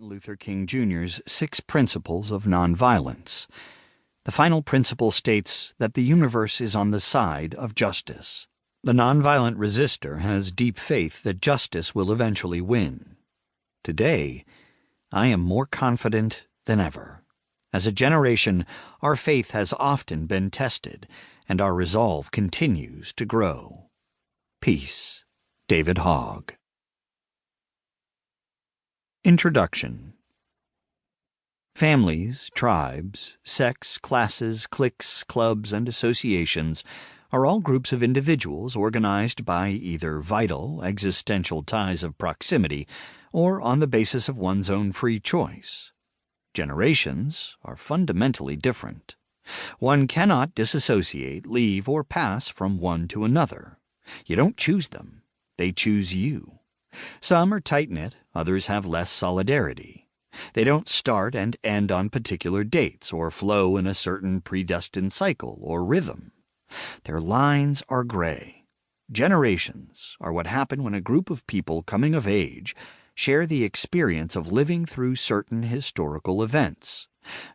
Martin Luther King Jr.'s 6 Principles of Nonviolence. The final principle states that the universe is on the side of justice. The nonviolent resistor has deep faith that justice will eventually win. Today, I am more confident than ever. As a generation, our faith has often been tested, and our resolve continues to grow. Peace. David Hogg. Introduction. Families, tribes, sects, classes, cliques, clubs, and associations are all groups of individuals organized by either vital, existential ties of proximity or on the basis of one's own free choice. Generations are fundamentally different. One cannot disassociate, leave, or pass from one to another. You don't choose them. They choose you. Some are tight-knit, others have less solidarity. They don't start and end on particular dates or flow in a certain predestined cycle or rhythm. Their lines are gray. Generations are what happen when a group of people coming of age share the experience of living through certain historical events.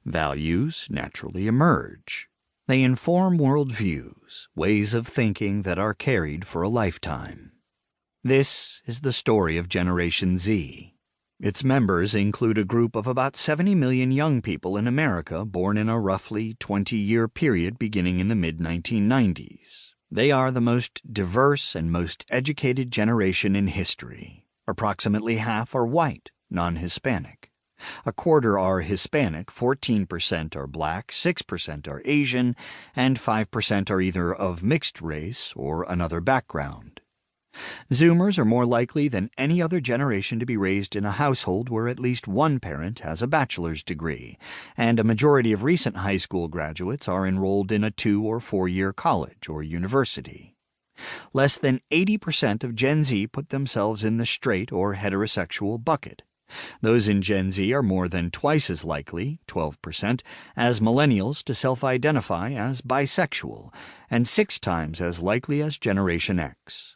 Values naturally emerge. They inform worldviews, ways of thinking that are carried for a lifetime. This is the story of Generation Z. Its members include a group of about 70 million young people in America born in a roughly 20-year period beginning in the mid-1990s. They are the most diverse and most educated generation in history. Approximately half are white, non-Hispanic. A quarter are Hispanic, 14% are black, 6% are Asian, and 5% are either of mixed race or another background. Zoomers are more likely than any other generation to be raised in a household where at least one parent has a bachelor's degree, and a majority of recent high school graduates are enrolled in a 2- or 4-year college or university. Less than 80% of Gen Z put themselves in the straight or heterosexual bucket. Those in Gen Z are more than twice as likely, 12%, as millennials to self-identify as bisexual, and 6 times as likely as Generation X.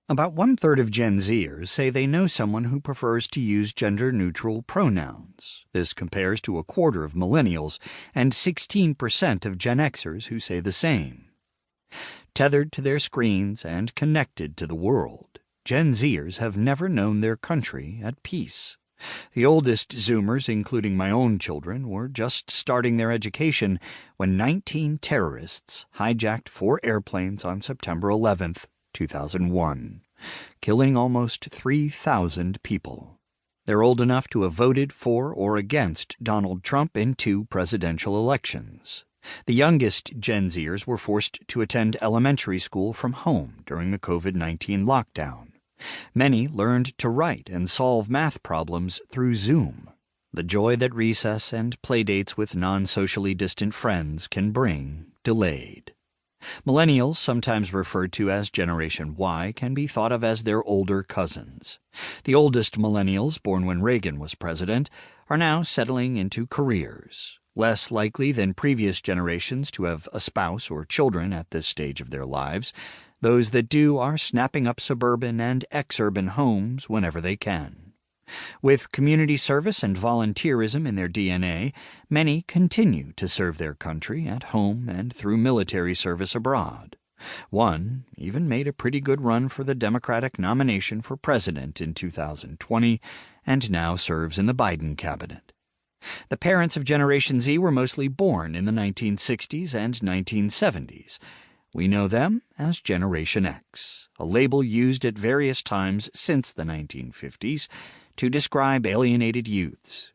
About 1/3 of Gen Zers say they know someone who prefers to use gender-neutral pronouns. This compares to a quarter of millennials and 16% of Gen Xers who say the same. Tethered to their screens and connected to the world, Gen Zers have never known their country at peace. The oldest Zoomers, including my own children, were just starting their education when 19 terrorists hijacked 4 airplanes on September 11th, 2001, killing almost 3,000 people. They're old enough to have voted for or against Donald Trump in 2 presidential elections. The youngest Gen Zers were forced to attend elementary school from home during the COVID-19 lockdown. Many learned to write and solve math problems through Zoom. The joy that recess and playdates with non-socially distant friends can bring delayed. Millennials, sometimes referred to as Generation Y, can be thought of as their older cousins. The oldest millennials, born when Reagan was president, are now settling into careers. Less likely than previous generations to have a spouse or children at this stage of their lives, those that do are snapping up suburban and ex-urban homes whenever they can. With community service and volunteerism in their DNA, many continue to serve their country at home and through military service abroad. One even made a pretty good run for the Democratic nomination for president in 2020 and now serves in the Biden cabinet. The parents of Generation Z were mostly born in the 1960s and 1970s. We know them as Generation X, a label used at various times since the 1950s to describe alienated youths.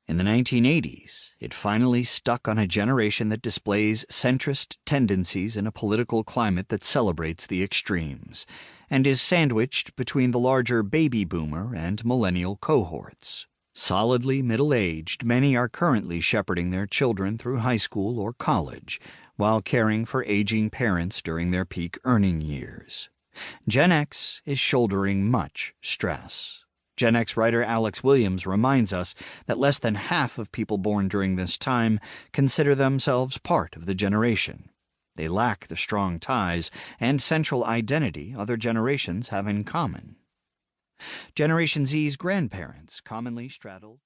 In the 1980s, it finally stuck on a generation that displays centrist tendencies in a political climate that celebrates the extremes, and is sandwiched between the larger baby boomer and millennial cohorts. Solidly middle-aged, many are currently shepherding their children through high school or college, while caring for aging parents during their peak earning years. Gen X is shouldering much stress. Gen X writer Alex Williams reminds us that less than half of people born during this time consider themselves part of the generation. They lack the strong ties and central identity other generations have in common. Generation Z's grandparents commonly straddled